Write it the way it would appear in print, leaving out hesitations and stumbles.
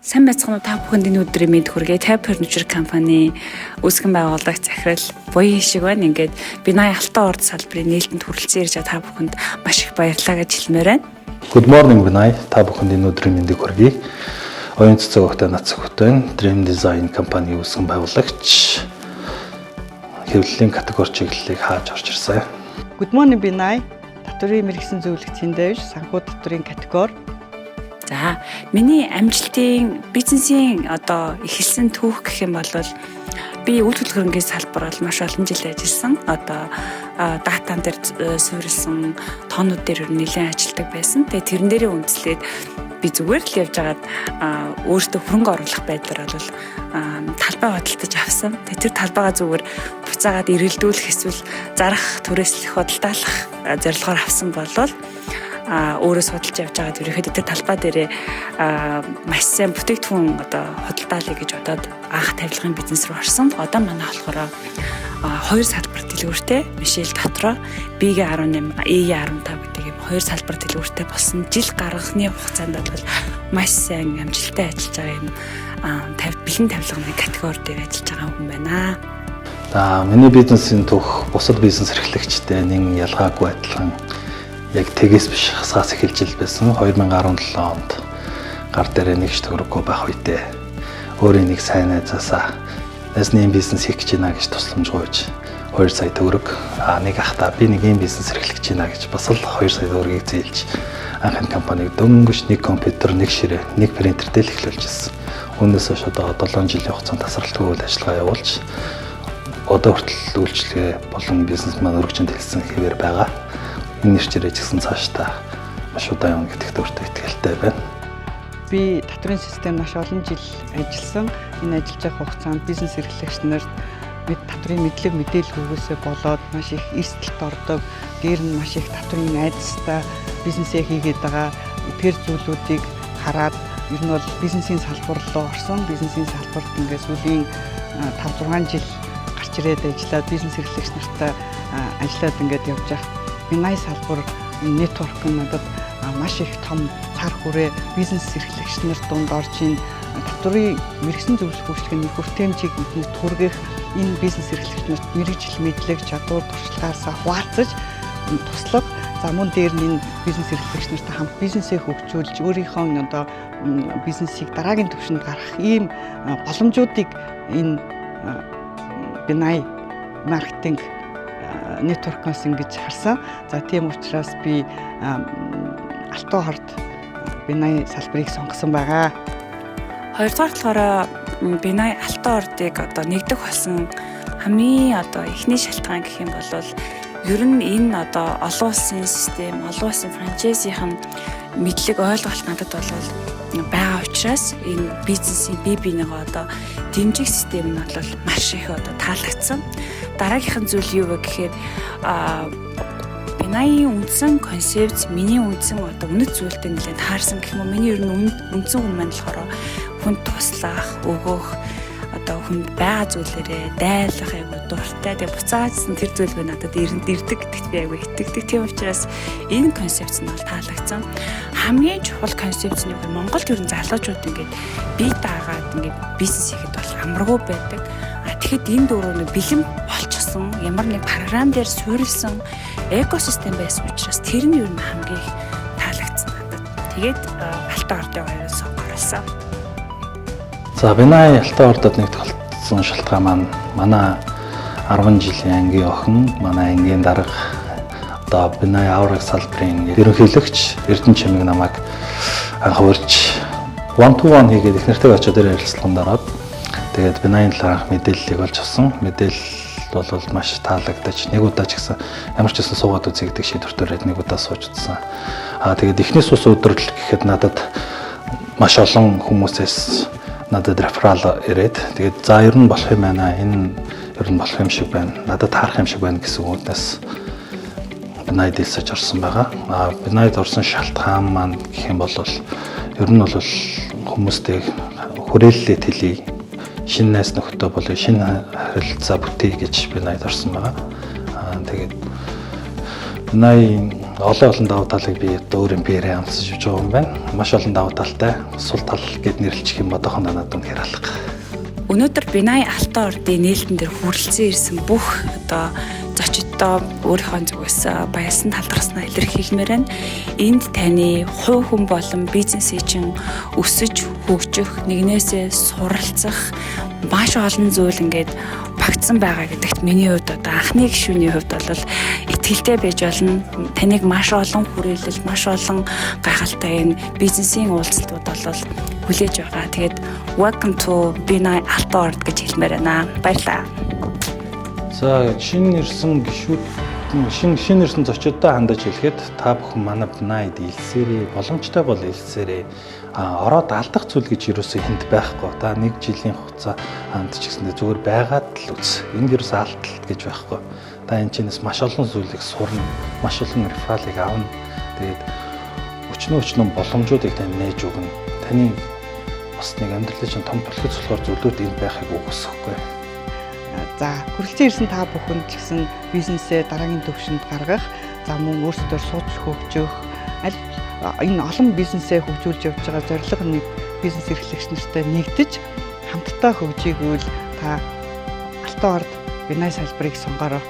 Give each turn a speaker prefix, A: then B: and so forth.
A: Сайн байцгаана уу та бүхэнд энэ өдрийн мэд хүргэе. Tab Furniture компани үүсгэн байгуулагч захирал буян шиг байна. Ингээд Binay Алтан орд салбарын нээлтэнд хүрэлцэн ирж байгаа та бүхэнд маш их баярлалаа гэж хэлмээр байна.
B: Good morning Binay. Та бүхэнд энэ өдрийн мэндийг хүргэе. Оюун цэцэг огтой нацаг хөтөн Dream Design компани үүсгэн байгуулагч хэвлэлийн категори чиглэлийг хааж орж ирсэн.
C: Good morning Binay. Татврын мэргэсэн зөвлөгчийн дэвш санхүү татврын категори.
A: За, миний амжилтын бизнесийн одоо эхэлсэн түүх гэх юм бол би үйл хөдлөлгөөний салбар бол маш олон жил ажилласан. Одоо датан дээр суурилсан тоонууд дээр нэлээд ажилладаг байсан. Тэгээ тэрэн дээрээ үндэслээд би зүгээр л явж байгаад өөртөө хөрөнгө оруулах байдлаар бол талбай худалдаж авсан. Тэгээ тэр талбайгаа зүгээр буцаагаад эргэлдүүлэх эсвэл зарах түрээслэх худалдаалах зорилгоор авсан болвол өөрөө судалж явж байгаа ерөөхдөө тэр талбай дээрээ маш сайн бүтээгдэхүүн одоо худалдаалъя гэж бодоод анх тавилгын бизнес рүү орсон. Одоо манай болохоор хоёр салбар дэлгүүртэй Мишель дотроо B-18, E-15 гэдэг юм хоёр салбар дэлгүүртэй болсон. Жил гаргахны хугацаанд бол маш сайн амжилттай ажиллаж байгаа юм бэлэн тавилганы категори дээр ажиллаж байгаа хүн байна.
B: За миний бизнесийн түүх бусад бизнес эрхлэгчтэй нэг ялгаагүй адилхан яг тэгээс биш хасгаас эхэлж ил байсан. 2017 онд гар дээр нэгч төгрөггүй байх үедээ өөрийн нэг сайн найзаасаа насны бизнес хийх гэж байна гэж тусламж гуйж 2 сая төгрөг нэг ахта би нэг юм бизнес эрхлэж байна гэж бас л 2 сая төгрөгийг зээлж анхны компаниг дөнгөж нэг компьютер, нэг ширээ, нэг принтертэй л эхлүүлж ирсэн. Үүнээс хойш одоо 7 жилийн хугацаанд тасралтгүй үйл ажиллагаа явуулж одоо хүртэл үйлчлэгээ болон бизнес маань өргөжинд хэлсэн хэвээр байгаа. Энэ нэрчээр ажилласан цаашдаа маш удаан гэдэгт өөртөө итгэлтэй байна.
C: Би татврын систем маш олон жил ажилласан. Энэ ажиллаж байгаа хугацаанд бизнес эрхлэгч нарт бид татврын мэдлэг мэдээлэл өгөөсөө болоод маш их эрсдэлд ордог. Гэр нь маш их татврын айдастай бизнесээ хийгээд байгаа. Тэр зүйлүүдийг хараад ер нь бол бизнесийн салбар руу орсон. Бизнесийн салбарт ингээд сүүлийн 5-6 жил гарч ирээд ажиллаад бизнес эрхлэгч нартай ажиллаад ингээд явж байгаа. Binay салбар network надад маш их том цар хүрээ бизнес эрхлэгч нар дунд орж ийн татврын мэргэсэн зөвлөх үйлчлэгээний хүртээмжийг бидэнд түргэх энэ бизнес эрхлэгч нарт мэргэжил мэдлэг чадвар туршлагаасаа хуваалцаж туслах за мөн дээр нь энэ бизнес эрхлэгч нартай хамт бизнесээ хөгжүүлж өөрийнхөө одоо бизнесийг дараагийн түвшинд гаргах ийм боломжуудыг энэ Binay маркетинг network-аас ингэж харсан. За тийм учраас би Алтан орд Binay салбарыг сонгосон байгаа.
A: Хоёрдугаар болохоор Binay Алтан ордыг одоо нэгдэх болсон хамгийн одоо эхний шалтгаан гэх юм бол ер нь энэ одоо олон улсын систем, олон улсын франчайзийн мэдлэг ойлголт надад бол байгаа учраас энэ бизнесийн бие биенийгээ одоо дэмжих систем нь бол маш их одоо таалагдсан. Дараагийнх нь зүйл юу вэ гэхээр Binay-ийн үндсэн концепц, миний үндсэн одоо үнэт зүйлтэй нэлээд таарсан гэх юм уу. Миний ер нь үндсэн хүн маань болохоор хүнд туслах, өгөх, одоо хүнд байгаа зүйлээрээ дайлах айгу дуртай. Тэгээ буцаажсэн тэр зүйл би надад ирдэг гэдэгт би айгу итгэдэг. Тийм учраас энэ концепц нь бол таалагдсан. Хамгийн чухал концепц нь Монголд ер нь залуучууд ингээд бие даагаад ингээд бизнес хийхэд бол амаргүй байдаг. Тэгэхэд энэ дөрөв бэлэн болчихсон ямар нэг програм дээр суурилсан экосистем байсан учраас тэр нь ер нь хамгийн их таалагдсан надад. Тэгээд Алтан ордын хоёроос сонгоруулсан.
B: За Binay Алтан ордод нэгдэх болсон шалтгаан маань манай 10 жилийн ангийн охин, манай ангийн дарга одоо Binay авраг салбарын ерөнхийлөгч Эрдэнэ чимэг намайг анх урьж 1-to-1 хийгээд их нэртэй очоод ярилцлаганд ороод тэгээд Binay-ын талаарх мэдээллийг олж авсан. Мэдээлэл бол маш таалагдаж нэг удаа ч гэсэн ямар ч гэсэн суугаад үзье гэдэг шийдвэртээр нэг удаа сууж үзсэн. Тэгээд эхнээс ус өдрөл гэхэд надад маш олон хүмүүсээс надад реферал ирээд тэгээд за ер нь болох юм байна. Энэ ер нь болох юм шиг байна. Надад таарах юм шиг байна гэсэн үгнээс Binay дэлсэж орсон байгаа. Binay-д орсон шалтгаан маань гэх юм бол ер нь бол хүмүүстэй хүрээлэлээ тэлье. Шинэ найз нөхдөд болоо шинэ харилцаа бүтээе гэж Binay-д орсон байгаа. Тэгээд Binay Олон давуу талыг би одоо өөрийн биеэрээ амлсан шивж байгаа юм байна. Маш олон давуу талтай сул тал гэд нэрлэж хэм одоохондоо надад үнэхээр алга.
A: Өнөөдөр Бинай Алтан ордын нээлтэн дээр хүрэлцэн ирсэн бүх одоо зочдтой өөрийнхөө зүгээс баярлан талархснаа илэрхийлмээр байна. Энд таны хувь хүн болон бизнесийн чинь өсөж хөгжих, нэгнээсээ суралцах маш олон зүйл ингээд багтсан байгаа гэдэгт миний хувьд одоо анхны гишүүний хувьд бол итгэлтэй байж болно. Таныг маш олон хүрээлэл, маш олон гайхалтай энэ бизнесийн уулзалтууд бол хүлээж байгаа. Тэгээд welcome to Бинай Алтан орд гэж хэлмээр байна. Баярлалаа.
B: За шинэ ирсэн гишүүд шинэ ирсэн зочдтой хандаж хэлэхэд та бүхэн манай Бинайд илсээрээ боломжтой бол илсээрээ ороод алдах зүйл гэж юусоо хүнд байхгүй. Та 1 жилийн хугацаа хамт ч гэсэндээ зүгээр байгаад л үз. Энд юусоо алдалт гэж байхгүй. Та энэ чинээс маш олон зүйлийг сурна, маш олон рефералыг авна. Тэгээд өчнөө боломжуудыг тань нээж өгнө. Таны бас нэг амьдралын чинь том түлхэц болохоор зүйлүүд энд байхыг үгүйсэхгүй.
C: За хүрэлцэн ирсэн та бүхэнд ч гэсэн бизнесээ дараагийн түвшинд гаргах, за мөн өөрсдөө сууж хөгжих, аль энэ олон бизнесээ хөгжүүлж явж байгаа зорилго нэг бизнес эрхлэгч нартай нэгдэж хамтдаа хөгжийгүүл та Алтан орд Бинай салбарыг сонгороо.